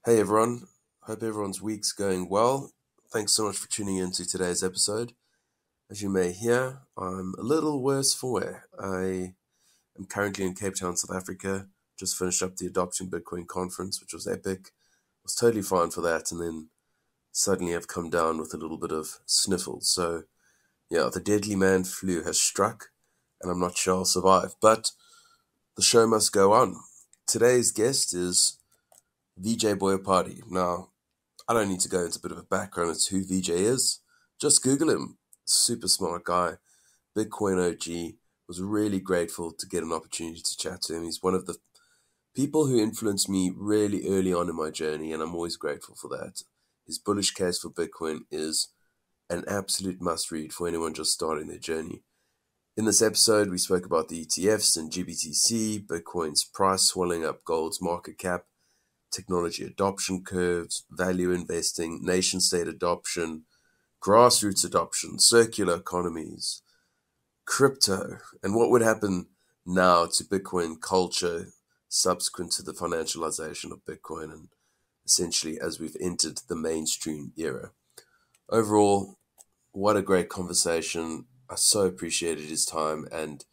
Hey everyone, hope everyone's week's going well. Thanks so much for tuning in to today's episode. As you may hear, I'm a little worse for wear. I am currently in Cape Town, South Africa. Just finished up the Adopting Bitcoin conference, which was epic. Was totally fine for that, and then suddenly I've come down with a little bit of sniffles. So yeah, the deadly man flu has struck, and I'm not sure I'll survive. But the show must go on. Today's guest is Vijay Boyapati. Now, I don't need to go into a bit of a background as to who Vijay is. Just Google him. Super smart guy, Bitcoin OG. Was really grateful to get an opportunity to chat to him. He's one of the people who influenced me really early on in my journey, and I'm always grateful for that. His Bullish Case for Bitcoin is an absolute must-read for anyone just starting their journey. In this episode, we spoke about the ETFs and GBTC, Bitcoin's price swelling up gold's market cap, technology adoption curves, value investing, nation-state adoption, grassroots adoption, circular economies, crypto, and what would happen now to Bitcoin culture subsequent to the financialisation of Bitcoin and essentially as we've entered the mainstream era. Overall, what a great conversation. I so appreciated his time and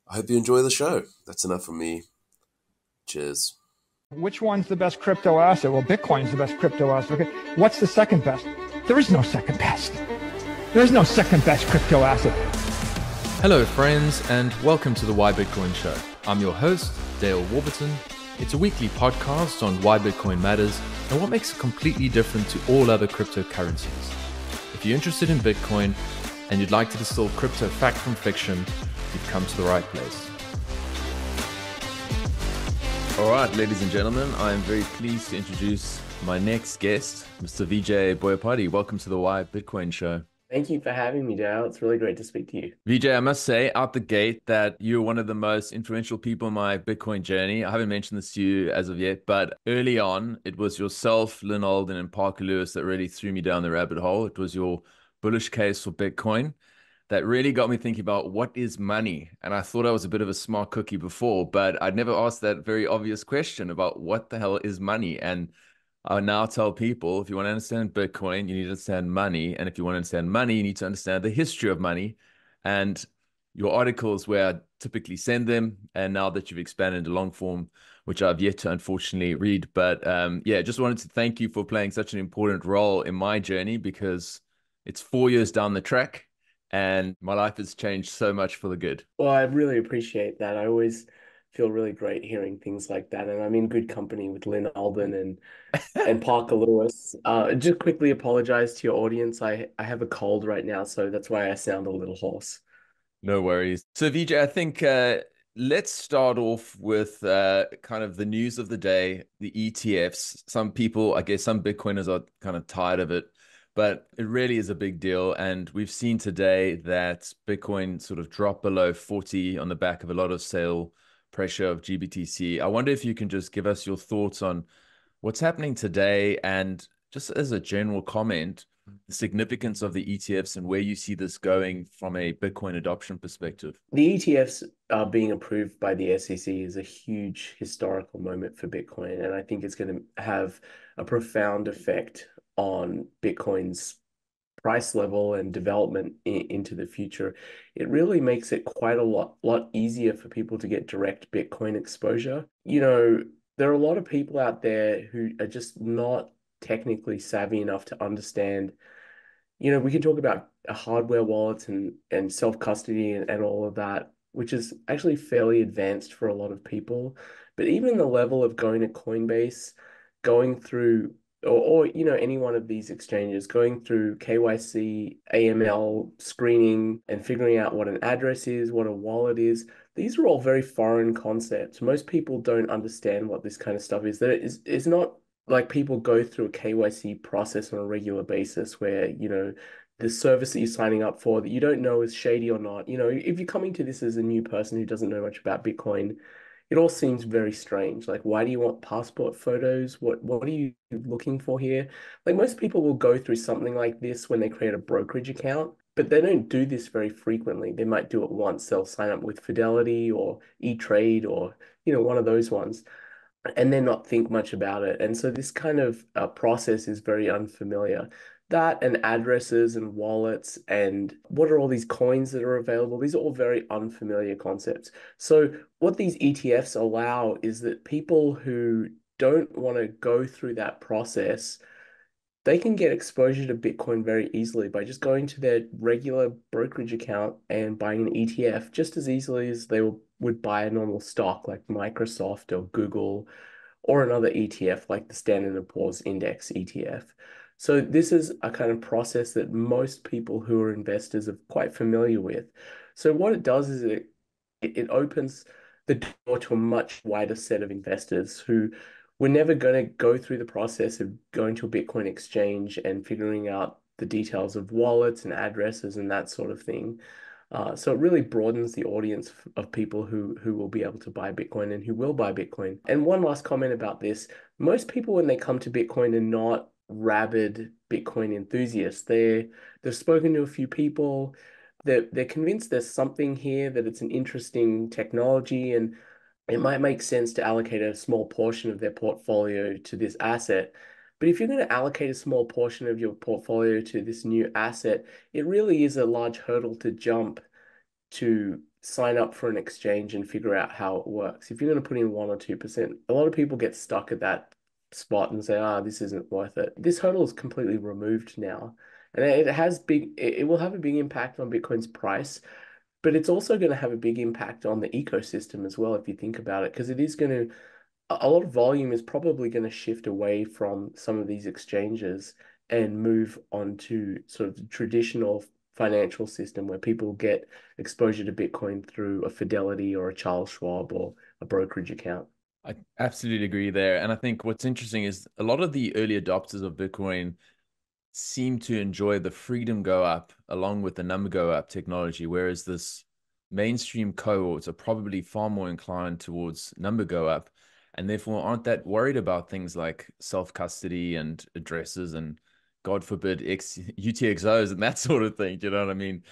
I hope you enjoy the show. That's enough from me. Cheers. Which one's the best crypto asset? Well, Bitcoin's the best crypto asset. Okay. What's the second best? There is no second best. There is no second best crypto asset. Hello, friends, and welcome to the Why Bitcoin Show. I'm your host, Dale Warburton. It's a weekly podcast on why Bitcoin matters and what makes it completely different to all other cryptocurrencies. If you're interested in Bitcoin and you'd like to distill crypto fact from fiction, you've come to the right place. All right, ladies and gentlemen, I am very pleased to introduce my next guest, Mr. Vijay Boyapati. Welcome to the Why Bitcoin Show. Thank you for having me, Dale. It's really great to speak to you. Vijay, I must say out the gate that you're one of the most influential people in my Bitcoin journey. I haven't mentioned this to you as of yet, but early on, it was yourself, Lynn Alden, and Parker Lewis that really threw me down the rabbit hole. It was your bullish case for Bitcoin that really got me thinking about what is money. And I thought I was a bit of a smart cookie before, but I'd never asked that very obvious question about what the hell is money. And I now tell people, if you want to understand Bitcoin, you need to understand money. And if you want to understand money, you need to understand the history of money. And your articles where I typically send them. And now that you've expanded into long form, which I've yet to unfortunately read. But yeah, just wanted to thank you for playing such an important role in my journey because it's 4 years down the track. And my life has changed so much for the good. Well, I really appreciate that. I always feel really great hearing things like that. And I'm in good company with Lynn Alden and Parker Lewis. Just quickly apologize to your audience. I have a cold right now, so that's why I sound a little hoarse. No worries. So, Vijay, I think let's start off with kind of the news of the day, the ETFs. Some people, I guess some Bitcoiners are kind of tired of it, but it really is a big deal. And we've seen today that Bitcoin sort of dropped below 40 on the back of a lot of sale pressure of GBTC. I wonder if you can just give us your thoughts on what's happening today and just as a general comment, the significance of the ETFs and where you see this going from a Bitcoin adoption perspective. The ETFs being approved by the SEC is a huge historical moment for Bitcoin. And I think it's going to have a profound effect on Bitcoin's price level and development into the future. It really makes it quite a lot easier for people to get direct Bitcoin exposure. You know, there are a lot of people out there who are just not technically savvy enough to understand. You know, we can talk about hardware wallets and self-custody and all of that, which is actually fairly advanced for a lot of people. But even the level of going to Coinbase, going through or you know, any one of these exchanges, going through KYC, AML screening, and figuring out what an address is, what a wallet is. These are all very foreign concepts. Most people don't understand what this kind of stuff is. That it's not like people go through a KYC process on a regular basis where, you know, the service that you're signing up for that you don't know is shady or not. You know, if you're coming to this as a new person who doesn't know much about Bitcoin, it all seems very strange. Like, why do you want passport photos? What are you looking for here? Like, most people will go through something like this when they create a brokerage account, but they don't do this very frequently. They might do it once. They'll sign up with Fidelity or E-Trade or, you know, one of those ones. and then not think much about it. And so this kind of process is very unfamiliar. That and addresses and wallets and what are all these coins that are available? These are all very unfamiliar concepts. So what these ETFs allow is that people who don't want to go through that process, they can get exposure to Bitcoin very easily by just going to their regular brokerage account and buying an ETF just as easily as they would buy a normal stock like Microsoft or Google or another ETF like the Standard and Poor's Index ETF. So this is a kind of process that most people who are investors are quite familiar with. So what it does is it opens the door to a much wider set of investors who were never going to go through the process of going to a Bitcoin exchange and figuring out the details of wallets and addresses and that sort of thing. So it really broadens the audience of people who will be able to buy Bitcoin and who will buy Bitcoin. And one last comment about this, most people when they come to Bitcoin are not rabid Bitcoin enthusiasts. They've spoken to a few people, they're convinced there's something here, that it's an interesting technology, and it might make sense to allocate a small portion of their portfolio to this asset. But if you're going to allocate a small portion of your portfolio to this new asset, it really is a large hurdle to jump to sign up for an exchange and figure out how it works. If you're going to put in 1 or 2%, a lot of people get stuck at that spot and say, this isn't worth it. This hurdle is completely removed now. And it will have a big impact on Bitcoin's price, but it's also going to have a big impact on the ecosystem as well, if you think about it, because it is going to, a lot of volume is probably going to shift away from some of these exchanges and move on to sort of the traditional financial system where people get exposure to Bitcoin through a Fidelity or a Charles Schwab or a brokerage account. I absolutely agree there. And I think what's interesting is a lot of the early adopters of Bitcoin seem to enjoy the freedom go up along with the number go up technology, whereas this mainstream cohorts are probably far more inclined towards number go up and therefore aren't that worried about things like self-custody and addresses and God forbid UTXOs and that sort of thing. Do you know what I mean?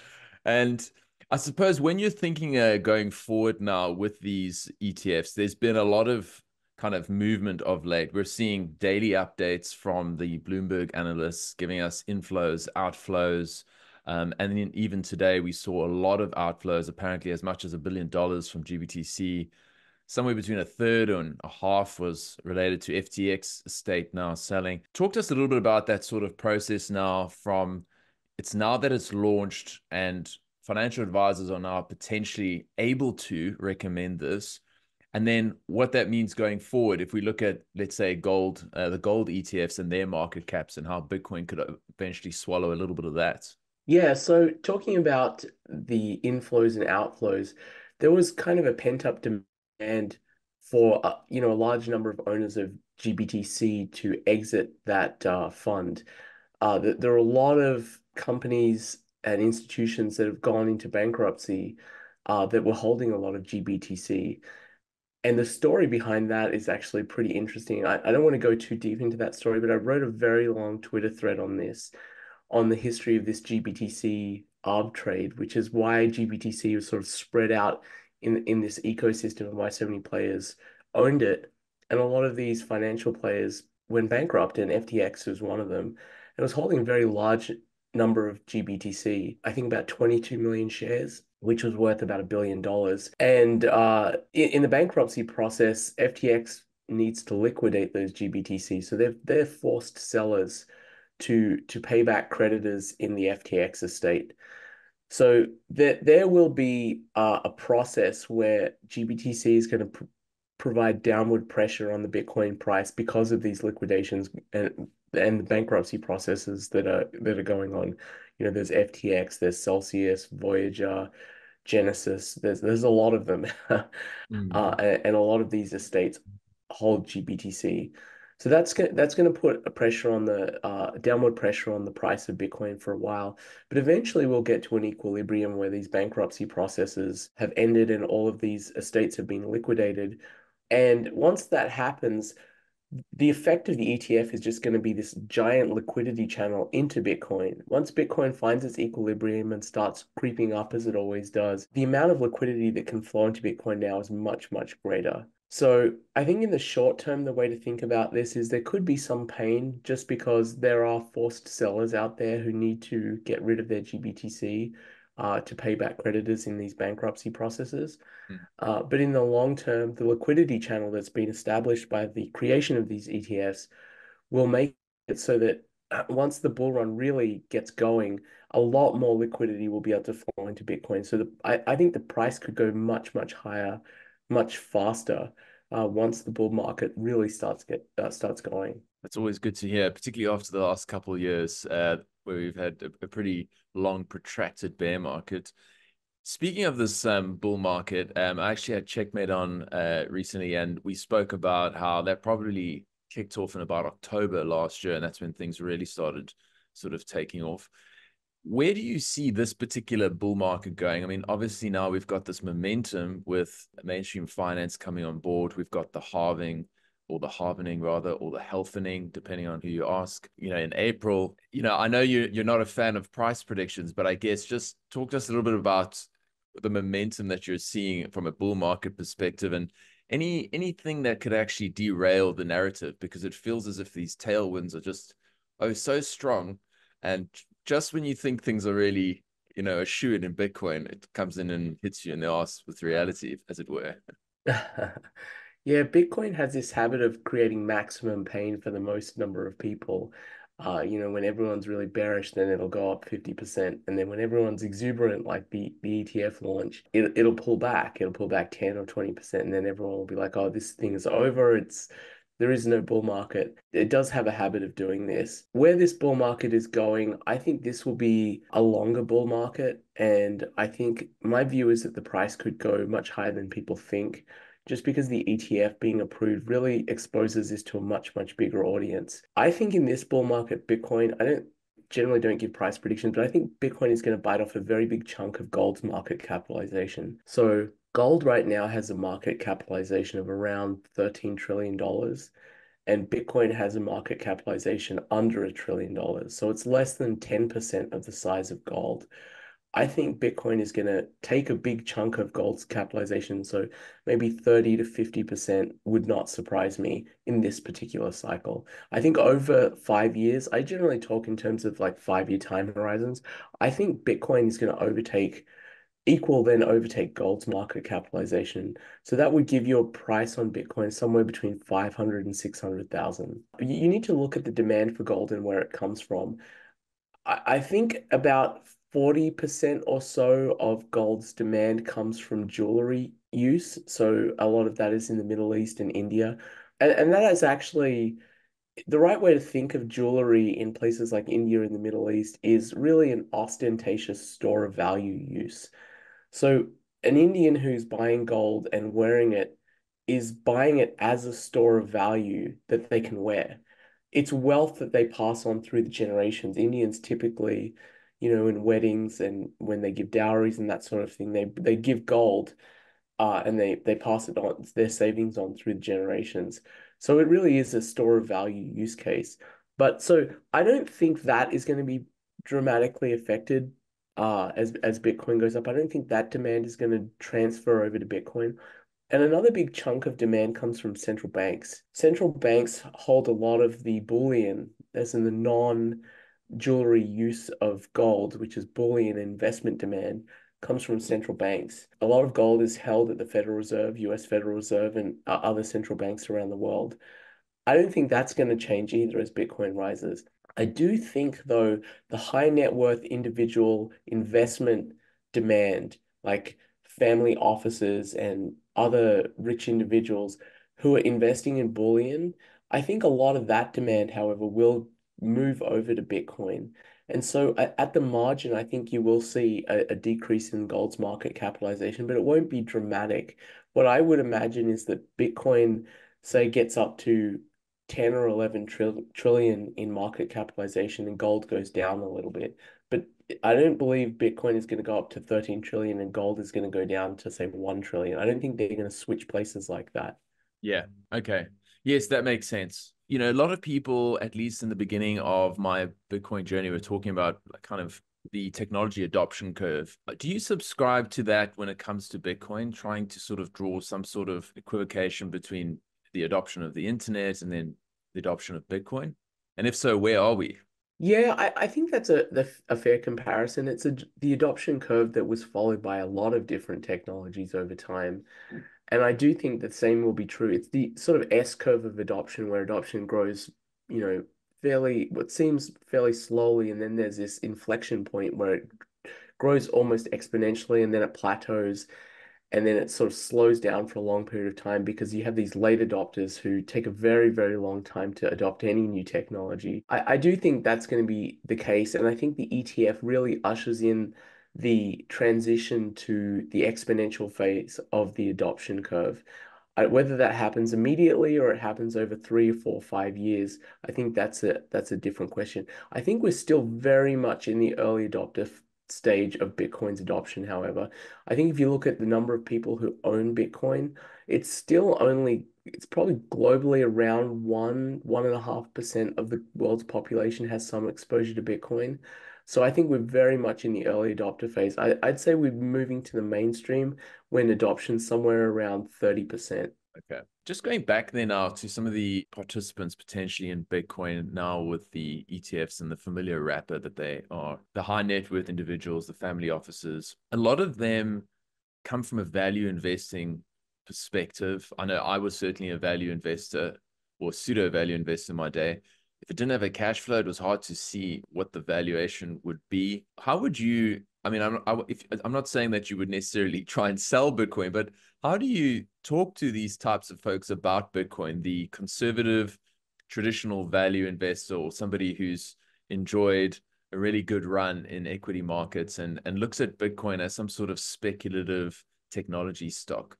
And I suppose when you're thinking going forward now with these ETFs, there's been a lot of kind of movement of late. We're seeing daily updates from the Bloomberg analysts giving us inflows, outflows. And then even today, we saw a lot of outflows, apparently as much as $1 billion from GBTC. Somewhere between a third and a half was related to FTX estate now selling. Talk to us a little bit about that sort of process now from it's now that it's launched and financial advisors are now potentially able to recommend this. And then what that means going forward, if we look at, let's say, gold, the gold ETFs and their market caps and how Bitcoin could eventually swallow a little bit of that. Yeah, so talking about the inflows and outflows, there was kind of a pent-up demand for a large number of owners of GBTC to exit that fund. There are a lot of companies and institutions that have gone into bankruptcy that were holding a lot of GBTC. And the story behind that is actually pretty interesting. I don't want to go too deep into that story, but I wrote a very long Twitter thread on this, on the history of this GBTC arb trade, which is why GBTC was sort of spread out in this ecosystem and why so many players owned it. And a lot of these financial players went bankrupt, and FTX was one of them. It was holding a very large number of GBTC, I think about 22 million shares, which was worth about $1 billion. And in the bankruptcy process, FTX needs to liquidate those GBTC. So they're forced sellers to pay back creditors in the FTX estate. So there will be a process where GBTC is going to provide downward pressure on the Bitcoin price because of these liquidations and the bankruptcy processes that are going on. There's FTX, there's Celsius, Voyager, Genesis. There's a lot of them, and a lot of these estates hold GBTC. So that's going to put a pressure on the downward pressure on the price of Bitcoin for a while. But eventually we'll get to an equilibrium where these bankruptcy processes have ended and all of these estates have been liquidated. And once that happens, the effect of the ETF is just going to be this giant liquidity channel into Bitcoin. Once Bitcoin finds its equilibrium and starts creeping up as it always does, the amount of liquidity that can flow into Bitcoin now is much, much greater. So I think in the short term, the way to think about this is there could be some pain just because there are forced sellers out there who need to get rid of their GBTC to pay back creditors in these bankruptcy processes. Mm. But in the long term, the liquidity channel that's been established by the creation of these ETFs will make it so that once the bull run really gets going, a lot more liquidity will be able to flow into Bitcoin. So I think the price could go much, much higher, much faster once the bull market really starts going. That's always good to hear, particularly after the last couple of years where we've had a pretty long, protracted bear market. Speaking of this bull market, I actually had Checkmate on recently, and we spoke about how that probably kicked off in about October last year, and that's when things really started sort of taking off. Where do you see this particular bull market going? I mean, obviously now we've got this momentum with mainstream finance coming on board. We've got the halving or the halvening rather, or the healthening, depending on who you ask, in April. I know you're not a fan of price predictions, but I guess just talk to us a little bit about the momentum that you're seeing from a bull market perspective, and anything that could actually derail the narrative, because it feels as if these tailwinds are just so strong, and just when you think things are really a shoe in Bitcoin, it comes in and hits you in the ass with reality, as it were. Yeah, Bitcoin has this habit of creating maximum pain for the most number of people. When everyone's really bearish, then it'll go up 50%. And then when everyone's exuberant, like the ETF launch, it'll pull back. It'll pull back 10 or 20%. And then everyone will be like, oh, this thing is over. There is no bull market. It does have a habit of doing this. Where this bull market is going, I think this will be a longer bull market. And I think my view is that the price could go much higher than people think, just because the ETF being approved really exposes this to a much, much bigger audience. I think in this bull market, Bitcoin, I generally don't give price predictions, but I think Bitcoin is going to bite off a very big chunk of gold's market capitalization. So gold right now has a market capitalization of around $13 trillion, and Bitcoin has a market capitalization under $1 trillion. So it's less than 10% of the size of gold. I think Bitcoin is going to take a big chunk of gold's capitalization. So maybe 30 to 50% would not surprise me in this particular cycle. I think over 5 years, I generally talk in terms of like 5-year time horizons. I think Bitcoin is going to overtake gold's market capitalization. So that would give you a price on Bitcoin somewhere between 500 and 600,000. You need to look at the demand for gold and where it comes from. I think about 40% or so of gold's demand comes from jewelry use. So a lot of that is in the Middle East and India. And that is actually the right way to think of jewelry in places like India and the Middle East is really an ostentatious store of value use. So an Indian who's buying gold and wearing it is buying it as a store of value that they can wear. It's wealth that they pass on through the generations. Indians typically, in weddings and when they give dowries and that sort of thing, they give gold, and they pass it on, their savings on through the generations. So it really is a store of value use case. But so I don't think that is going to be dramatically affected as Bitcoin goes up. I don't think that demand is going to transfer over to Bitcoin. And another big chunk of demand comes from central banks. Central banks hold a lot of the bullion, as in the non-jewelry use of gold, which is bullion investment demand, comes from central banks. A lot of gold is held at the Federal Reserve, US Federal Reserve, and other central banks around the world. I don't think that's going to change either as Bitcoin rises. I do think, though, the high net worth individual investment demand, like family offices and other rich individuals who are investing in bullion, I think a lot of that demand, however, will move over to Bitcoin. And so at the margin, I think you will see a decrease in gold's market capitalization, but it won't be dramatic. What I would imagine is that Bitcoin, say, gets up to 10 or 11 trillion in market capitalization and gold goes down a little bit. But I don't believe Bitcoin is going to go up to 13 trillion and gold is going to go down to, say, 1 trillion. I don't think they're going to switch places like that. Yeah. Okay. Yes, that makes sense. A lot of people, at least in the beginning of my Bitcoin journey, were talking about kind of the technology adoption curve. Do you subscribe to that when it comes to Bitcoin, trying to sort of draw some sort of equivocation between the adoption of the internet and then the adoption of Bitcoin? And if so, where are we? Yeah, I think that's a fair comparison. The adoption curve that was followed by a lot of different technologies over time. And I do think the same will be true. It's the sort of S curve of adoption where adoption grows, what seems fairly slowly, and then there's this inflection point where it grows almost exponentially and then it plateaus and then it sort of slows down for a long period of time because you have these late adopters who take a very, very long time to adopt any new technology. I do think that's going to be the case, and I think the ETF really ushers in the transition to the exponential phase of the adoption curve. Whether that happens immediately or it happens over 3 or 4 or 5 years, I think that's a different question. I think we're still very much in the early adopter stage of Bitcoin's adoption, however. I think if you look at the number of people who own Bitcoin, it's probably globally around 1.5% of the world's population has some exposure to Bitcoin. So I think we're very much in the early adopter phase. I'd say we're moving to the mainstream when adoption's somewhere around 30%. Okay. Just going back there now to some of the participants potentially in Bitcoin now with the ETFs and the familiar wrapper that they are, the high net worth individuals, the family offices, a lot of them come from a value investing perspective. I know I was certainly a value investor or pseudo value investor in my day. If it didn't have a cash flow, it was hard to see what the valuation would be. How would you, I mean, I'm not saying that you would necessarily try and sell Bitcoin, but how do you talk to these types of folks about Bitcoin, the conservative, traditional value investor, or somebody who's enjoyed a really good run in equity markets and looks at Bitcoin as some sort of speculative technology stock?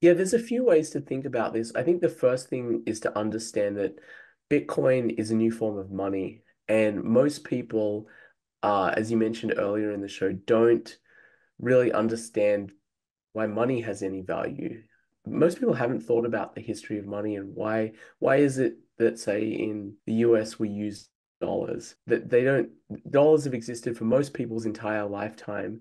Yeah, there's a few ways to think about this. I think the first thing is to understand that Bitcoin is a new form of money, and most people, as you mentioned earlier in the show, don't really understand why money has any value. Most people haven't thought about the history of money and why is it that, say, in the US we use dollars, that they don't dollars have existed for most people's entire lifetime,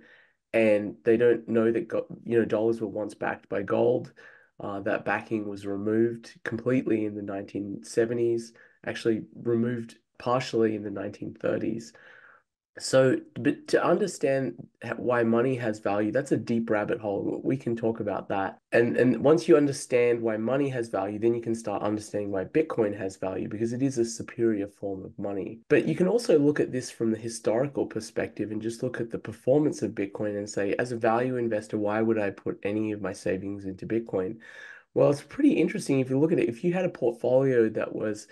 and they don't know that dollars were once backed by gold. That backing was removed completely in the 1970s, actually removed partially in the 1930s. So, but to understand why money has value, that's a deep rabbit hole. We can talk about that. And once you understand why money has value, then you can start understanding why Bitcoin has value because it is a superior form of money. But you can also look at this from the historical perspective and just look at the performance of Bitcoin and say, as a value investor, why would I put any of my savings into Bitcoin? Well, it's pretty interesting if you look at it. If you had a portfolio that was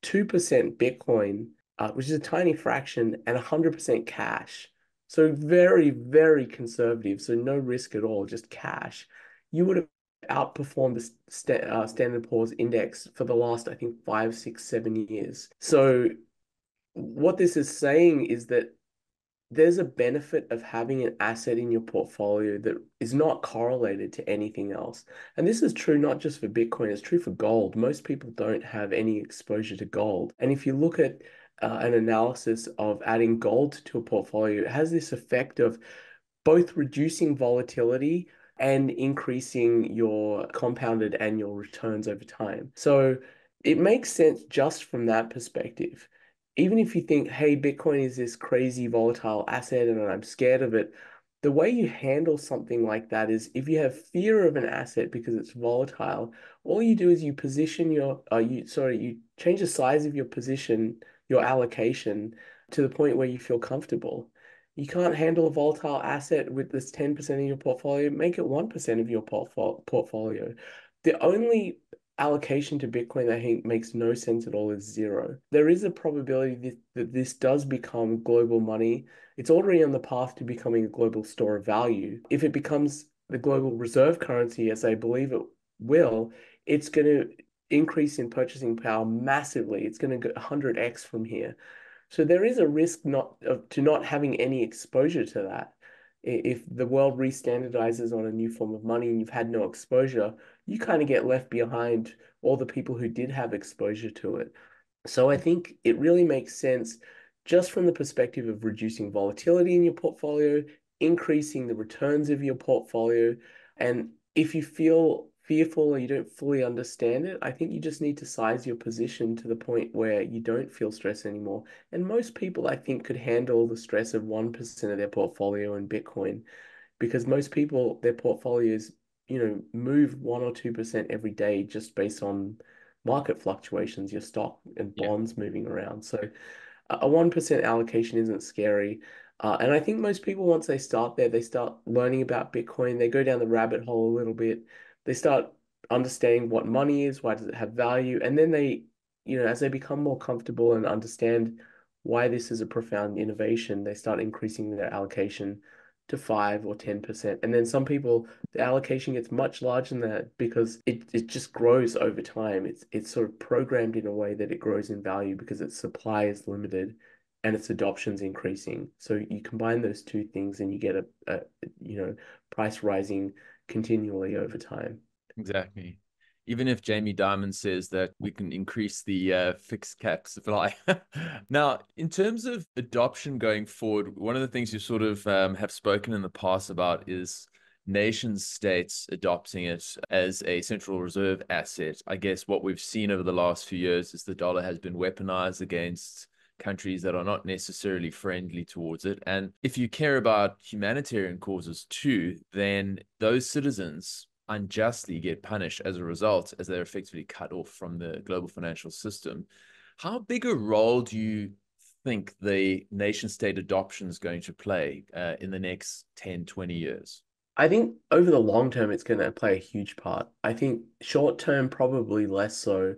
2% Bitcoin, which is a tiny fraction, and 100% cash. So very, very conservative. So no risk at all, just cash. You would have outperformed the Standard Poor's index for the last, I think, 5, 6, 7 years. So what this is saying is that there's a benefit of having an asset in your portfolio that is not correlated to anything else. And this is true not just for Bitcoin, it's true for gold. Most people don't have any exposure to gold. And if you look at an analysis of adding gold to a portfolio, it has this effect of both reducing volatility and increasing your compounded annual returns over time. So it makes sense just from that perspective. Even if you think, hey, Bitcoin is this crazy volatile asset and I'm scared of it, the way you handle something like that is if you have fear of an asset because it's volatile, all you do is you position you change the size of your position, your allocation to the point where you feel comfortable. You can't handle a volatile asset with this 10% of your portfolio, make it 1% of your portfolio. The only allocation to Bitcoin that I think makes no sense at all is zero. There is a probability that this does become global money. It's already on the path to becoming a global store of value. If it becomes the global reserve currency, as I believe it will, it's going to increase in purchasing power massively. It's going to go 100x from here. So there is a risk to not having any exposure to that. If the world re-standardizes on a new form of money and you've had no exposure, you kind of get left behind all the people who did have exposure to it. So I think it really makes sense just from the perspective of reducing volatility in your portfolio, increasing the returns of your portfolio. And if you feel fearful or you don't fully understand it, I think you just need to size your position to the point where you don't feel stress anymore. And most people, I think, could handle the stress of 1% of their portfolio in Bitcoin, because most people, their portfolios, move 1 or 2% every day just based on market fluctuations, your stock and Yeah. bonds moving around. So a 1% allocation isn't scary. And I think most people, once they start there, they start learning about Bitcoin, they go down the rabbit hole a little bit, they start understanding what money is, why does it have value, and then they, as they become more comfortable and understand why this is a profound innovation, they start increasing their allocation to 5 or 10%. And then some people, the allocation gets much larger than that because it just grows over time. It's sort of programmed in a way that it grows in value because its supply is limited and its adoption's increasing. So you combine those two things and you get a price rising continually over time. Exactly. Even if Jamie Dimon says that we can increase the fixed cap supply. Now, in terms of adoption going forward, one of the things you sort of have spoken in the past about is nation states adopting it as a central reserve asset. I guess what we've seen over the last few years is the dollar has been weaponized against countries that are not necessarily friendly towards it. And if you care about humanitarian causes too, then those citizens unjustly get punished as a result, as they're effectively cut off from the global financial system. How big a role do you think the nation state adoption is going to play in the next 10, 20 years? I think over the long term, it's going to play a huge part. I think short term, probably less so.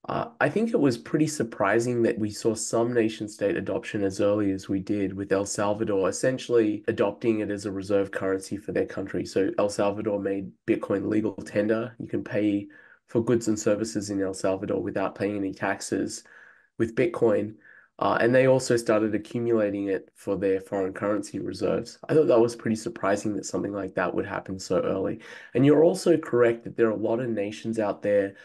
I think it was pretty surprising that we saw some nation state adoption as early as we did, with El Salvador essentially adopting it as a reserve currency for their country. So El Salvador made Bitcoin legal tender. You can pay for goods and services in El Salvador without paying any taxes with Bitcoin. And they also started accumulating it for their foreign currency reserves. I thought that was pretty surprising that something like that would happen so early. And you're also correct that there are a lot of nations out there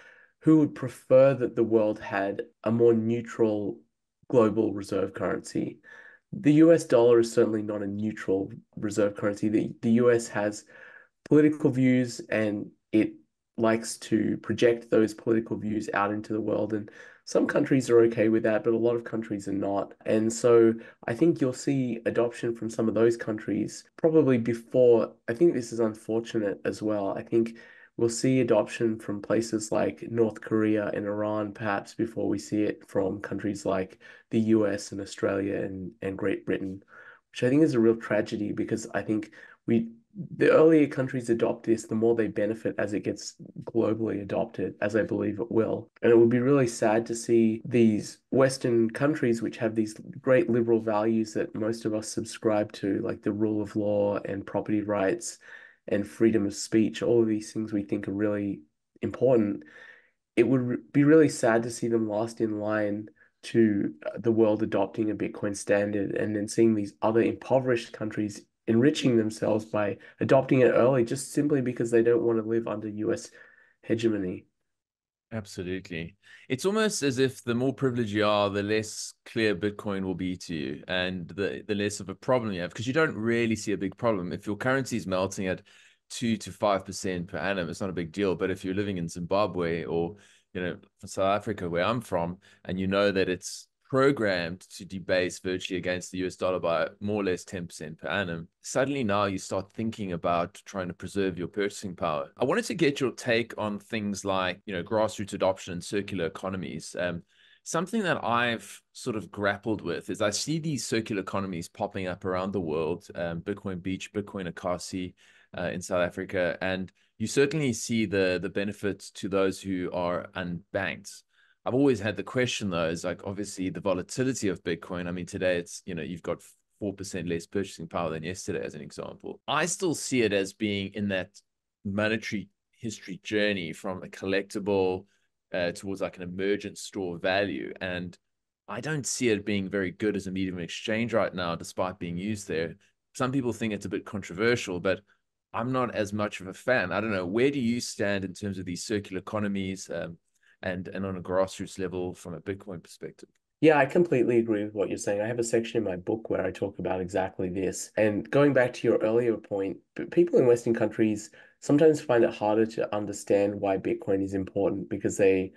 who would prefer that the world had a more neutral global reserve currency. The US dollar is certainly not a neutral reserve currency. The US has political views and it likes to project those political views out into the world. And some countries are okay with that, but a lot of countries are not. And so I think you'll see adoption from some of those countries probably before. I think this is unfortunate as well. I think we'll see adoption from places like North Korea and Iran, perhaps before we see it from countries like the US and Australia and Great Britain, which I think is a real tragedy because I think the earlier countries adopt this, the more they benefit as it gets globally adopted, as I believe it will. And it would be really sad to see these Western countries, which have these great liberal values that most of us subscribe to, like the rule of law and property rights and freedom of speech, all of these things we think are really important. It would be really sad to see them last in line to the world adopting a Bitcoin standard and then seeing these other impoverished countries enriching themselves by adopting it early just simply because they don't want to live under US hegemony. Absolutely. It's almost as if the more privileged you are, the less clear Bitcoin will be to you and the less of a problem you have, because you don't really see a big problem. If your currency is melting at 2 to 5% per annum, it's not a big deal. But if you're living in Zimbabwe or, South Africa, where I'm from, and you know that it's programmed to debase virtually against the US dollar by more or less 10% per annum, suddenly now you start thinking about trying to preserve your purchasing power. I wanted to get your take on things like, grassroots adoption and circular economies. Something that I've sort of grappled with is I see these circular economies popping up around the world, Bitcoin Beach, Bitcoin Akasi in South Africa, and you certainly see the benefits to those who are unbanked. I've always had the question though, is like obviously the volatility of Bitcoin. I mean, today it's, you've got 4% less purchasing power than yesterday, as an example. I still see it as being in that monetary history journey from a collectible towards like an emergent store of value. And I don't see it being very good as a medium of exchange right now, despite being used there. Some people think it's a bit controversial, but I'm not as much of a fan. I don't know. Where do you stand in terms of these circular economies? And on a grassroots level from a Bitcoin perspective? Yeah, I completely agree with what you're saying. I have a section in my book where I talk about exactly this. And going back to your earlier point, people in Western countries sometimes find it harder to understand why Bitcoin is important because the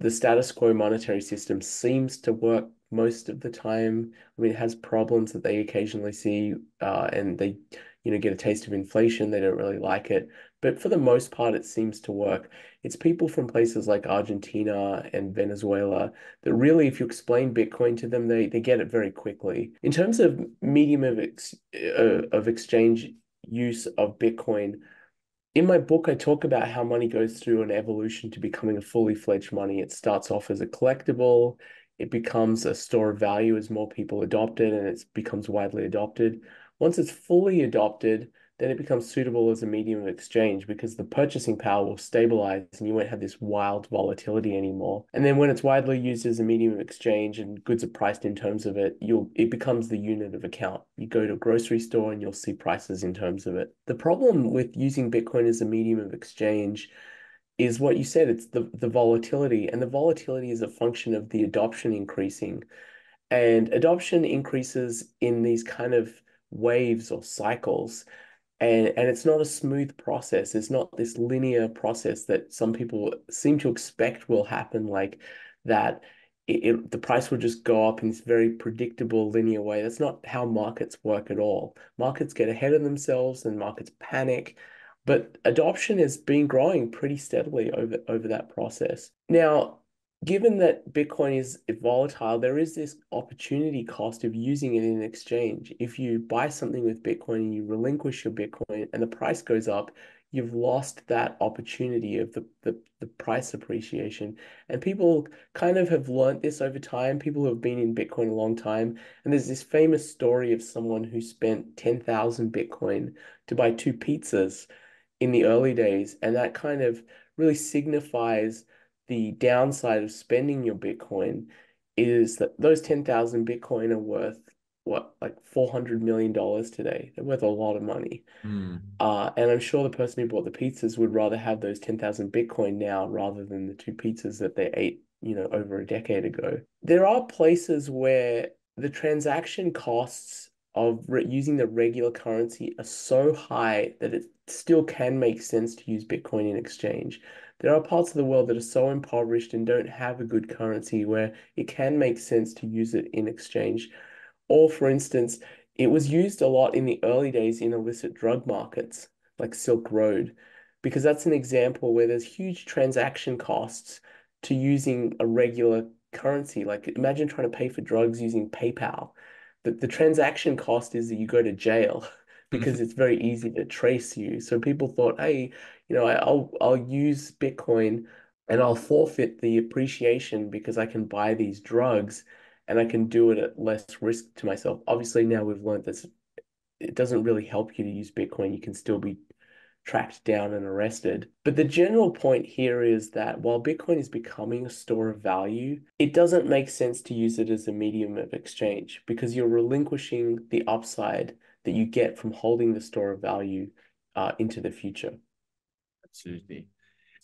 status quo monetary system seems to work most of the time. I mean, it has problems that they occasionally see, and they, get a taste of inflation. They don't really like it. But for the most part, it seems to work. It's people from places like Argentina and Venezuela that really, if you explain Bitcoin to them, they get it very quickly. In terms of medium of exchange use of Bitcoin, in my book, I talk about how money goes through an evolution to becoming a fully fledged money. It starts off as a collectible, it becomes a store of value as more people adopt it, and it becomes widely adopted. Once it's fully adopted, then it becomes suitable as a medium of exchange because the purchasing power will stabilize and you won't have this wild volatility anymore. And then when it's widely used as a medium of exchange and goods are priced in terms of it, it becomes the unit of account. You go to a grocery store and you'll see prices in terms of it. The problem with using Bitcoin as a medium of exchange is what you said, it's the volatility, and the volatility is a function of the adoption increasing. And adoption increases in these kind of waves or cycles. And it's not a smooth process. It's not this linear process that some people seem to expect will happen, like that the price will just go up in this very predictable linear way. That's not how markets work at all. Markets get ahead of themselves and markets panic. But adoption has been growing pretty steadily over that process. Now, given that Bitcoin is volatile, there is this opportunity cost of using it in exchange. If you buy something with Bitcoin and you relinquish your Bitcoin and the price goes up, you've lost that opportunity of the price appreciation. And people kind of have learned this over time, people who have been in Bitcoin a long time. And there's this famous story of someone who spent 10,000 Bitcoin to buy two pizzas in the early days. And that kind of really signifies the downside of spending your Bitcoin is that those 10,000 Bitcoin are worth what, like $400 million today. They're worth a lot of money. Hmm. And I'm sure the person who bought the pizzas would rather have those 10,000 Bitcoin now rather than the two pizzas that they ate, over a decade ago. There are places where the transaction costs of using the regular currency are so high that it still can make sense to use Bitcoin in exchange. There are parts of the world that are so impoverished and don't have a good currency where it can make sense to use it in exchange. Or, for instance, it was used a lot in the early days in illicit drug markets like Silk Road, because that's an example where there's huge transaction costs to using a regular currency. Like imagine trying to pay for drugs using PayPal. The transaction cost is that you go to jail because it's very easy to trace you. So people thought, hey, I'll use Bitcoin and I'll forfeit the appreciation because I can buy these drugs and I can do it at less risk to myself. Obviously, now we've learned that it doesn't really help you to use Bitcoin. You can still be tracked down and arrested. But the general point here is that while Bitcoin is becoming a store of value, it doesn't make sense to use it as a medium of exchange because you're relinquishing the upside that you get from holding the store of value into the future. Absolutely.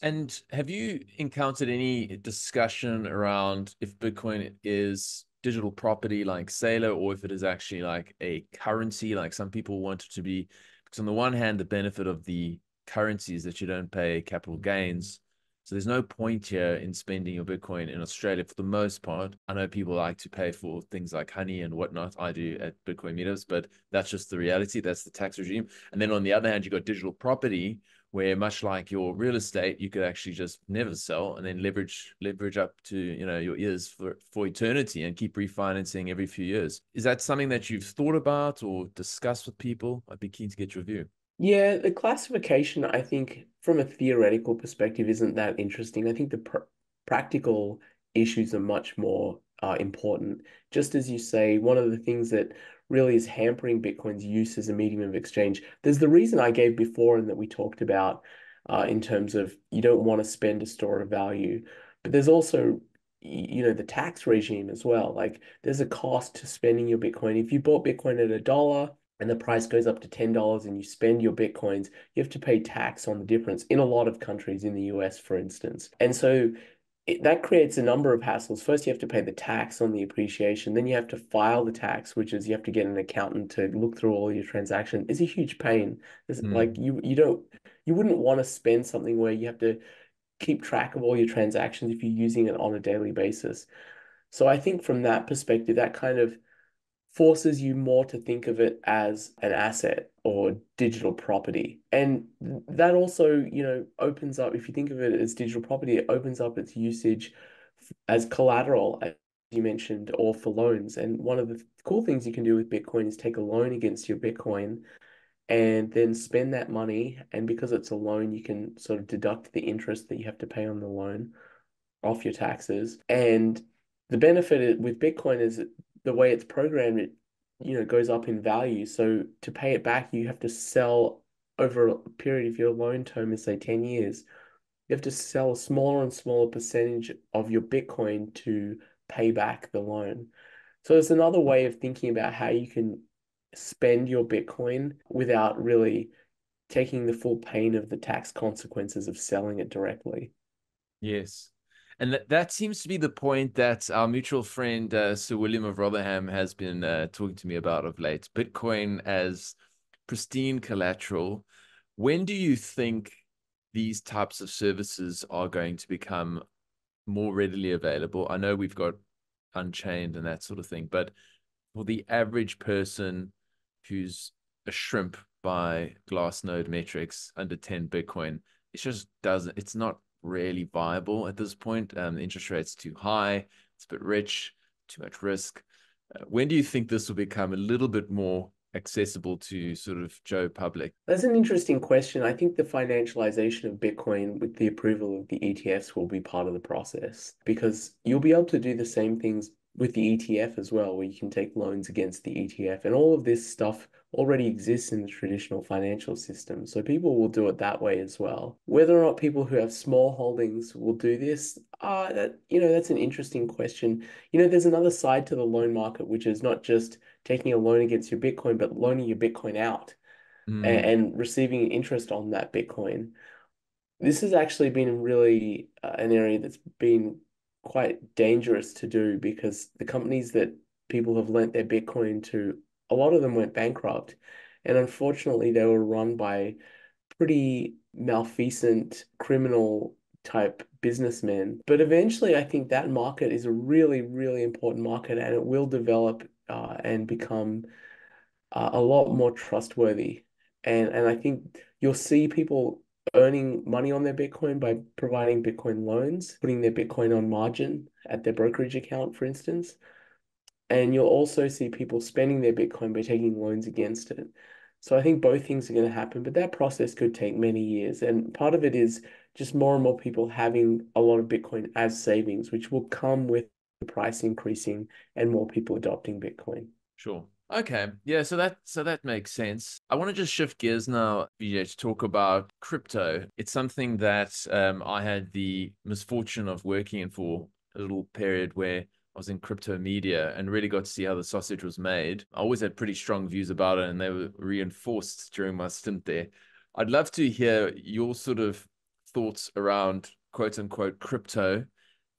And have you encountered any discussion around if Bitcoin is digital property like Sailor, or if it is actually like a currency, like some people want it to be? Because on the one hand, the benefit of the currency is that you don't pay capital gains. So there's no point here in spending your Bitcoin in Australia for the most part. I know people like to pay for things like honey and whatnot. I do at Bitcoin meetups, but that's just the reality. That's the tax regime. And then on the other hand, you've got digital property, where much like your real estate, you could actually just never sell and then leverage up to your ears for eternity and keep refinancing every few years. Is that something that you've thought about or discussed with people? I'd be keen to get your view. Yeah, the classification, I think, from a theoretical perspective, isn't that interesting. I think the practical issues are much more important. Just as you say, one of the things that really is hampering Bitcoin's use as a medium of exchange, there's the reason I gave before and that we talked about in terms of you don't want to spend a store of value, but there's also the tax regime as well. Like there's a cost to spending your Bitcoin. If you bought Bitcoin at $1 and the price goes up to $10 and you spend your Bitcoins, you have to pay tax on the difference in a lot of countries, in the US, for instance. And so that creates a number of hassles. First, you have to pay the tax on the appreciation. Then you have to file the tax, which is you have to get an accountant to look through all your transactions. It's a huge pain. It's like Mm. you wouldn't want to spend something where you have to keep track of all your transactions if you're using it on a daily basis. So I think from that perspective, that kind of forces you more to think of it as an asset or digital property. And that also, opens up, if you think of it as digital property, it opens up its usage as collateral, as you mentioned, or for loans. And one of the cool things you can do with Bitcoin is take a loan against your Bitcoin and then spend that money. And because it's a loan, you can sort of deduct the interest that you have to pay on the loan off your taxes. And the benefit with Bitcoin is the way it's programmed, it goes up in value. So to pay it back, you have to sell over a period of your loan term is say 10 years. You have to sell a smaller and smaller percentage of your Bitcoin to pay back the loan. So it's another way of thinking about how you can spend your Bitcoin without really taking the full pain of the tax consequences of selling it directly. Yes. And that seems to be the point that our mutual friend, Sir William of Rotherham, has been talking to me about of late. Bitcoin as pristine collateral. When do you think these types of services are going to become more readily available? I know we've got Unchained and that sort of thing, but for the average person who's a shrimp by Glassnode metrics under 10 Bitcoin, it just doesn't, it's not really viable at this point. The interest rate's too high, it's a bit rich, too much risk. When do you think this will become a little bit more accessible to sort of Joe public? That's an interesting question. I think the financialization of Bitcoin with the approval of the ETFs will be part of the process because you'll be able to do the same things with the ETF as well, where you can take loans against the ETF. And all of this stuff already exists in the traditional financial system. So people will do it that way as well. Whether or not people who have small holdings will do this, that's an interesting question. There's another side to the loan market, which is not just taking a loan against your Bitcoin, but loaning your Bitcoin out Mm, and receiving interest on that Bitcoin. This has actually been really an area that's been quite dangerous to do because the companies that people have lent their Bitcoin to, a lot of them went bankrupt. And unfortunately, they were run by pretty malfeasant criminal type businessmen. But eventually, I think that market is a really, really important market and it will develop and become a lot more trustworthy. And I think you'll see people earning money on their Bitcoin by providing Bitcoin loans, putting their Bitcoin on margin at their brokerage account, for instance. And you'll also see people spending their Bitcoin by taking loans against it. So I think both things are going to happen, but that process could take many years. And part of it is just more and more people having a lot of Bitcoin as savings, which will come with the price increasing and more people adopting Bitcoin. sure. Okay. Yeah, so that makes sense. I want to just shift gears now, Vijay, to talk about crypto. It's something that I had the misfortune of working in for a little period where I was in crypto media and really got to see how the sausage was made. I always had pretty strong views about it, and they were reinforced during my stint there. I'd love to hear your sort of thoughts around quote unquote crypto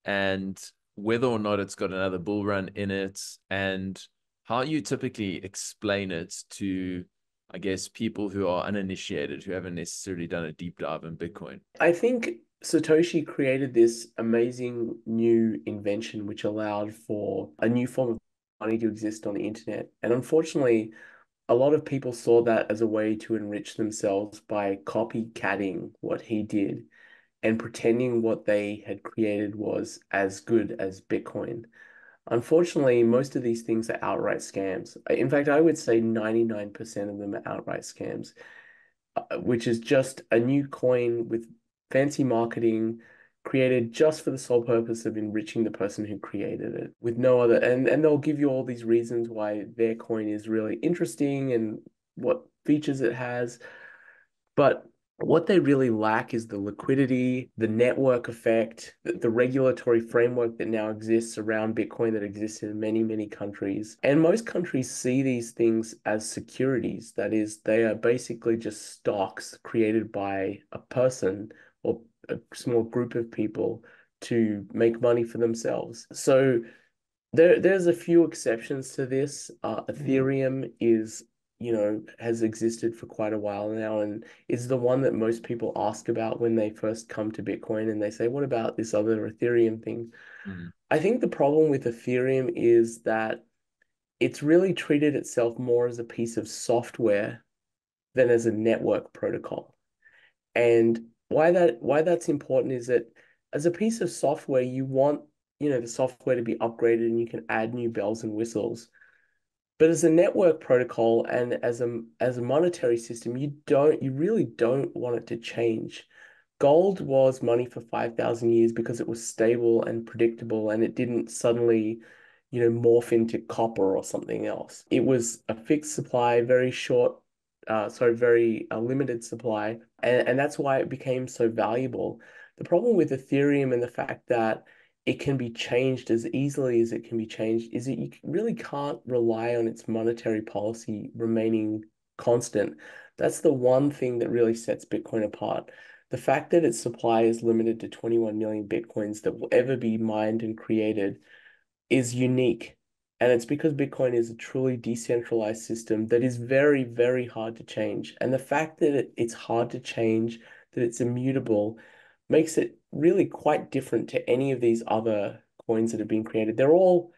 and whether or not it's got another bull run in it and how you typically explain it to, I guess, people who are uninitiated, who haven't necessarily done a deep dive in Bitcoin. I think Satoshi created this amazing new invention which allowed for a new form of money to exist on the internet. And unfortunately, a lot of people saw that as a way to enrich themselves by copycatting what he did and pretending what they had created was as good as Bitcoin. Unfortunately, most of these things are outright scams. In fact, I would say 99% of them are outright scams, which is just a new coin with fancy marketing created just for the sole purpose of enriching the person who created it with no other and they'll give you all these reasons why their coin is really interesting and what features it has. But what they really lack is the liquidity, the network effect, the regulatory framework that now exists around Bitcoin that exists in many, many countries. And most countries see these things as securities. That is, they are basically just stocks created by a person or a small group of people to make money for themselves. So there's a few exceptions to this. Ethereum is, has existed for quite a while now and is the one that most people ask about when they first come to Bitcoin and they say, what about this other Ethereum thing? Mhm. I think the problem with Ethereum is that it's really treated itself more as a piece of software than as a network protocol. And why that's important is that as a piece of software, you want, the software to be upgraded and you can add new bells and whistles. But as a network protocol and as a monetary system, you really don't want it to change. Gold was money for 5,000 years because it was stable and predictable and it didn't suddenly, morph into copper or something else. It was a fixed supply, very short, very limited supply, and that's why it became so valuable. The problem with Ethereum and the fact that it can be changed as easily as it can be changed is that you really can't rely on its monetary policy remaining constant. That's the one thing that really sets Bitcoin apart. The fact that its supply is limited to 21 million Bitcoins that will ever be mined and created is unique. And it's because Bitcoin is a truly decentralized system that is very, very hard to change. And the fact that it's hard to change, that it's immutable, makes it really quite different to any of these other coins that have been created. They're all,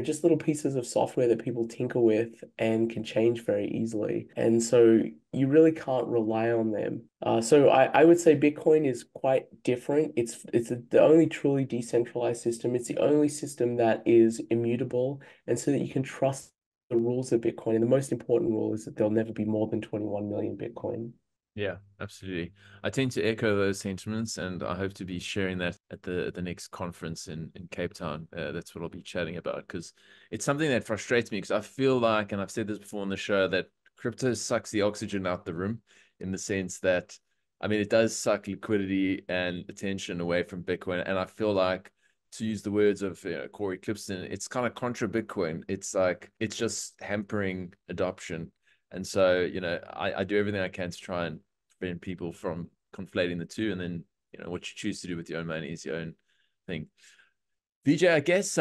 just little pieces of software that people tinker with and can change very easily. And so you really can't rely on them. So I would say Bitcoin is quite different. The only truly decentralized system. It's the only system that is immutable, and so that you can trust the rules of Bitcoin. And the most important rule is that there'll never be more than 21 million Bitcoin. Yeah, absolutely. I tend to echo those sentiments, and I hope to be sharing that at the next conference in Cape Town. That's what I'll be chatting about because it's something that frustrates me because I feel like, and I've said this before on the show, that crypto sucks the oxygen out the room in the sense that, I mean, it does suck liquidity and attention away from Bitcoin, and I feel like, to use the words of Corey Eclipse, it's kind of contra Bitcoin. It's like it's just hampering adoption. And so, I do everything I can to try and prevent people from conflating the two. And then, what you choose to do with your own money is your own thing. Vijay, I guess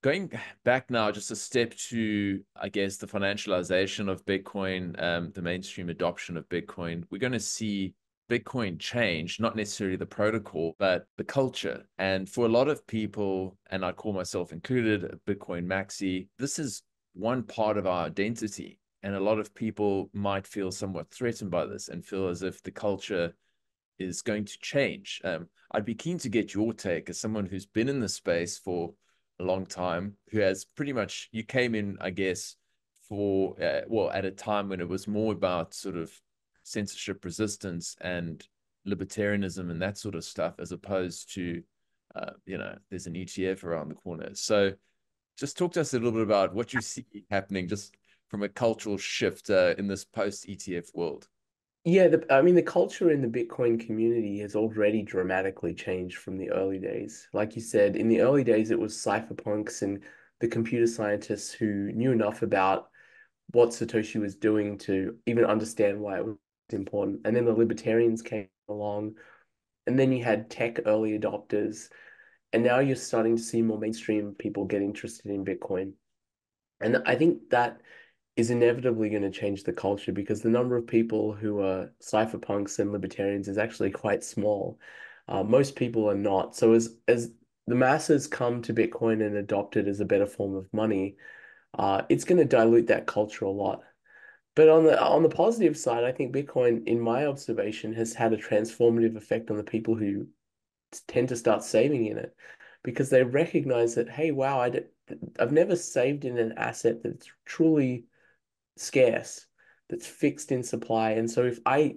going back now just a step to, I guess, the financialization of Bitcoin, the mainstream adoption of Bitcoin, we're going to see Bitcoin change, not necessarily the protocol, but the culture. And for a lot of people, and I call myself included, a Bitcoin maxi, this is one part of our identity. And a lot of people might feel somewhat threatened by this and feel as if the culture is going to change. I'd be keen to get your take as someone who's been in the space for a long time, who has pretty much, you came in, I guess, for, well, at a time when it was more about sort of censorship resistance and libertarianism and that sort of stuff, as opposed to, there's an ETF around the corner. So just talk to us a little bit about what you see happening just from a cultural shift in this post ETF world. Yeah, I mean, the culture in the Bitcoin community has already dramatically changed from the early days. Like you said, in the early days, it was cypherpunks and the computer scientists who knew enough about what Satoshi was doing to even understand why it was important. And then the libertarians came along, and then you had tech early adopters, and now you're starting to see more mainstream people get interested in Bitcoin. And I think that is inevitably going to change the culture because the number of people who are cypherpunks and libertarians is actually quite small. Most people are not. So as the masses come to Bitcoin and adopt it as a better form of money, it's going to dilute that culture a lot. But on the positive side, I think Bitcoin, in my observation, has had a transformative effect on the people who tend to start saving in it because they recognize that, hey, wow, I've never saved in an asset that's truly scarce, that's fixed in supply. And so if I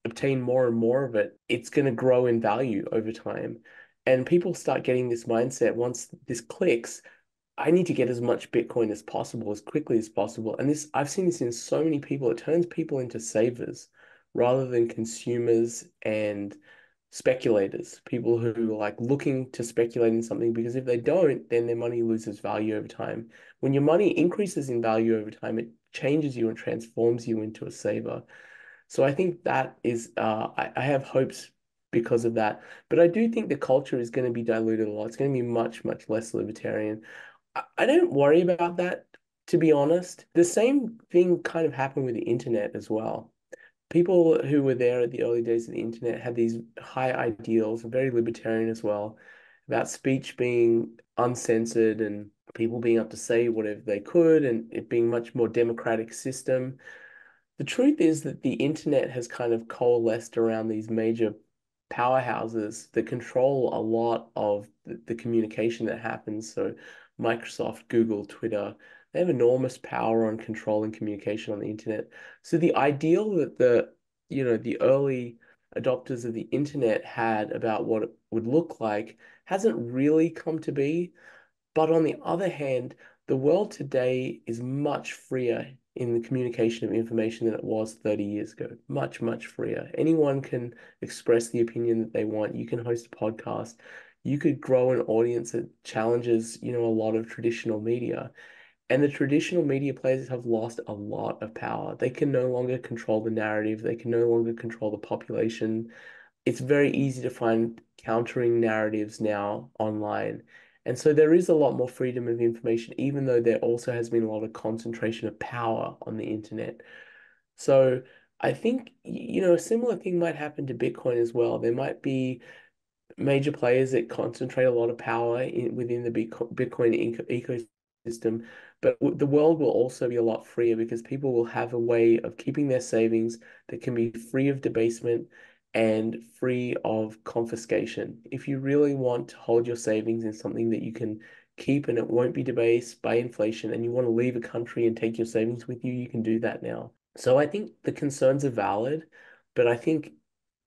obtain more and more of it, it's going to grow in value over time. And people start getting this mindset once this clicks, I need to get as much Bitcoin as possible, as quickly as possible. And this, I've seen this in so many people. It turns people into savers rather than consumers and speculators, people who are like looking to speculate in something because if they don't, then their money loses value over time. When your money increases in value over time, it changes you and transforms you into a saver. So I think that is, I have hopes because of that. But I do think the culture is going to be diluted a lot. It's going to be much, much less libertarian. I don't worry about that, to be honest. The same thing kind of happened with the internet as well. People who were there at the early days of the internet had these high ideals, very libertarian as well, about speech being uncensored and people being able to say whatever they could and it being much more democratic system. The truth is that the internet has kind of coalesced around these major powerhouses that control a lot of the communication that happens. So Microsoft, Google, Twitter, they have enormous power on controlling communication on the internet. So the ideal that the early adopters of the internet had about what it would look like hasn't really come to be. But on the other hand, the world today is much freer in the communication of information than it was 30 years ago. Much, much freer. Anyone can express the opinion that they want. You can host a podcast. You could grow an audience that challenges, a lot of traditional media. And the traditional media players have lost a lot of power. They can no longer control the narrative. They can no longer control the population. It's very easy to find countering narratives now online. And so there is a lot more freedom of information, even though there also has been a lot of concentration of power on the internet. So I think, a similar thing might happen to Bitcoin as well. There might be major players that concentrate a lot of power within the Bitcoin ecosystem, but the world will also be a lot freer because people will have a way of keeping their savings that can be free of debasement and free of confiscation. If you really want to hold your savings in something that you can keep and it won't be debased by inflation, and you want to leave a country and take your savings with you, you can do that now. So I think the concerns are valid, but I think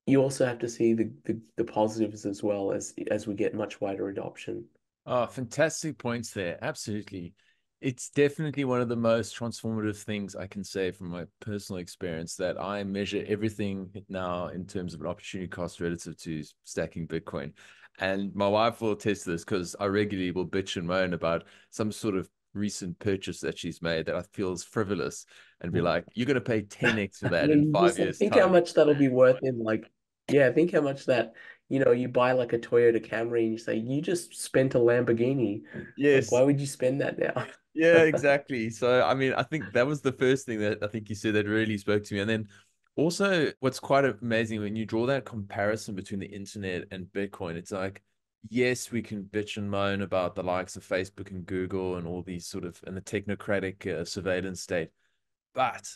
you also have to see the positives as well as we get much wider adoption. Oh, fantastic points there. Absolutely. It's definitely one of the most transformative things I can say from my personal experience that I measure everything now in terms of an opportunity cost relative to stacking Bitcoin. And my wife will attest to this because I regularly will bitch and moan about some sort of recent purchase that she's made that I feel is frivolous and be like, you're going to pay 10x for that Yeah, in you five just years' think how time. much that'll be worth in like, yeah, think how much that, you buy like a Toyota Camry and you say, you just spent a Lamborghini. Like, Yes. why would you spend that now? Yeah, exactly. So, I mean, I think that was the first thing that I think you said that really spoke to me. And then also, what's quite amazing when you draw that comparison between the internet and Bitcoin, it's like, yes, we can bitch and moan about the likes of Facebook and Google and all these sort of and the technocratic surveillance state, but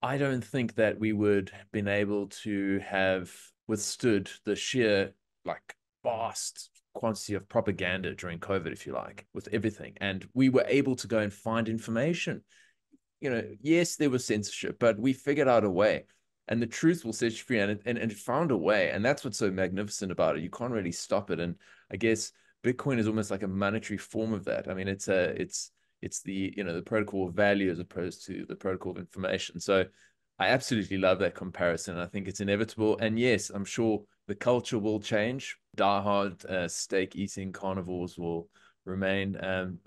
I don't think that we would have been able to have withstood the sheer like vast quantity of propaganda during COVID, if you like, with everything. And we were able to go and find information. Yes, there was censorship, but we figured out a way. And the truth will set you free. And it found a way. And that's what's so magnificent about it. You can't really stop it. And I guess Bitcoin is almost like a monetary form of that. I mean, it's the protocol of value as opposed to the protocol of information. So I absolutely love that comparison. I think it's inevitable. And yes, I'm sure the culture will change. Diehard steak eating carnivores will remain,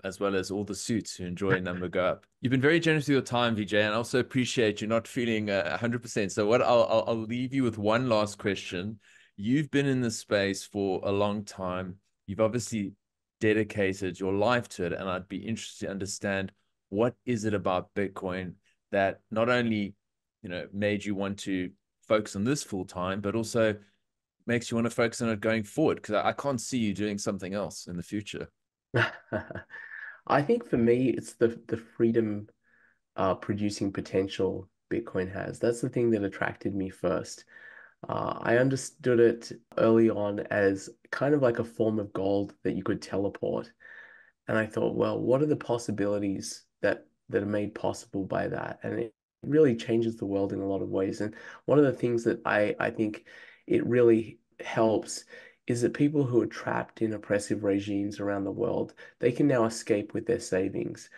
as well as all the suits who enjoy a number go up. You've been very generous with your time, Vijay, and I also appreciate you not feeling 100%. So what I'll leave you with one last question. You've been in this space for a long time. You've obviously dedicated your life to it, and I'd be interested to understand what is it about Bitcoin that not only made you want to focus on this full time, but also makes you want to focus on it going forward? Because I can't see you doing something else in the future. I think for me, it's the freedom producing potential Bitcoin has. That's the thing that attracted me first. I understood it early on as kind of like a form of gold that you could teleport. And I thought, well, what are the possibilities that are made possible by that? And it really changes the world in a lot of ways. And one of the things that I think it really helps is that people who are trapped in oppressive regimes around the world, they can now escape with their savings.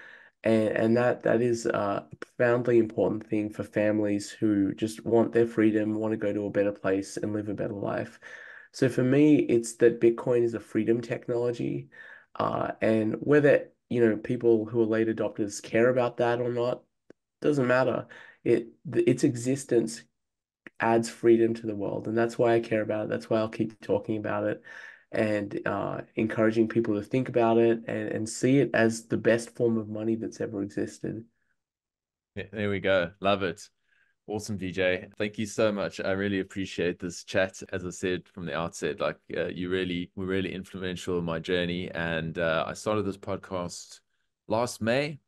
And that is a profoundly important thing for families who just want their freedom, want to go to a better place and live a better life. So for me, it's that Bitcoin is a freedom technology. And whether, people who are late adopters care about that or not, doesn't matter. Its existence adds freedom to the world. And that's why I care about it. That's why I'll keep talking about it and encouraging people to think about it and see it as the best form of money that's ever existed. Yeah, there we go. Love it. Awesome, Vijay. Thank you so much. I really appreciate this chat. As I said from the outset, like you really were really influential in my journey. And I started this podcast last May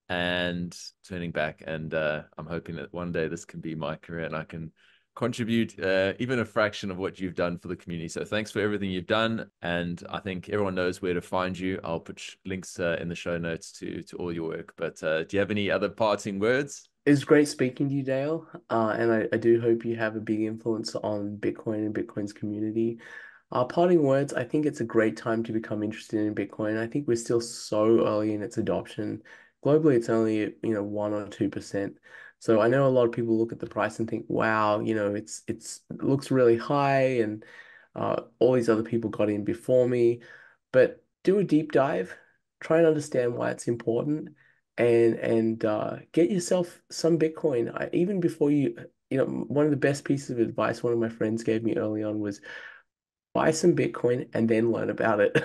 and turning back. And I'm hoping that one day this can be my career and I can contribute even a fraction of what you've done for the community. So thanks for everything you've done. And I think everyone knows where to find you. I'll put links in the show notes to all your work. But do you have any other parting words? It was great speaking to you, Dale. And I do hope you have a big influence on Bitcoin and Bitcoin's community. Parting words, I think it's a great time to become interested in Bitcoin. I think we're still so early in its adoption. Globally, it's only, 1 or 2%. So I know a lot of people look at the price and think, wow, it looks really high and all these other people got in before me. But do a deep dive, try and understand why it's important and get yourself some Bitcoin. Even before one of the best pieces of advice one of my friends gave me early on was buy some Bitcoin and then learn about it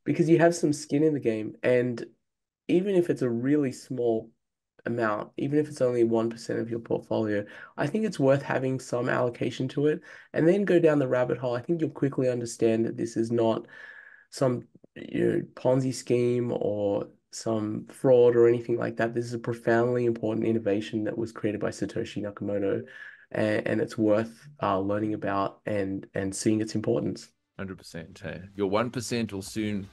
because you have some skin in the game. And even if it's a really small amount, even if it's only 1% of your portfolio, I think it's worth having some allocation to it and then go down the rabbit hole. I think you'll quickly understand that this is not some Ponzi scheme or some fraud or anything like that. This is a profoundly important innovation that was created by Satoshi Nakamoto, and it's worth learning about and seeing its importance. 100%. Hey. Your 1% will soon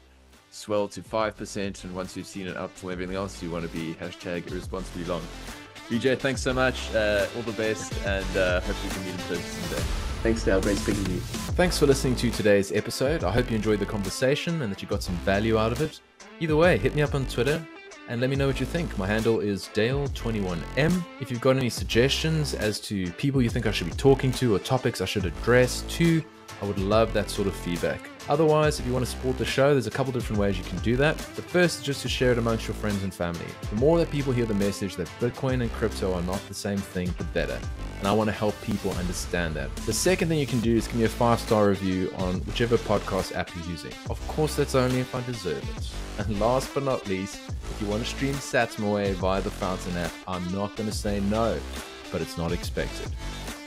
swell to 5%, and once you've seen it up from everything else, you want to be #irresponsibly long. Vijay, thanks so much. All the best, and hope we can meet in person someday. Thanks, Dale. Great speaking to you. Thanks for listening to today's episode. I hope you enjoyed the conversation and that you got some value out of it. Either way, hit me up on Twitter and let me know what you think. My handle is Dale21M. If you've got any suggestions as to people you think I should be talking to or topics I should address too, I would love that sort of feedback. Otherwise, if you want to support the show, there's a couple different ways you can do that. The first is just to share it amongst your friends and family. The more that people hear the message that Bitcoin and crypto are not the same thing, the better. And I want to help people understand that. The second thing you can do is give me a 5-star review on whichever podcast app you're using. Of course, that's only if I deserve it. And last but not least, if you want to stream sats my way via the Fountain app, I'm not going to say no, but it's not expected.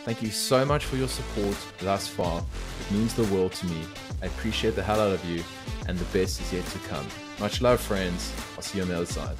Thank you so much for your support thus far. It means the world to me. I appreciate the hell out of you, and the best is yet to come. Much love, friends. I'll see you on the other side.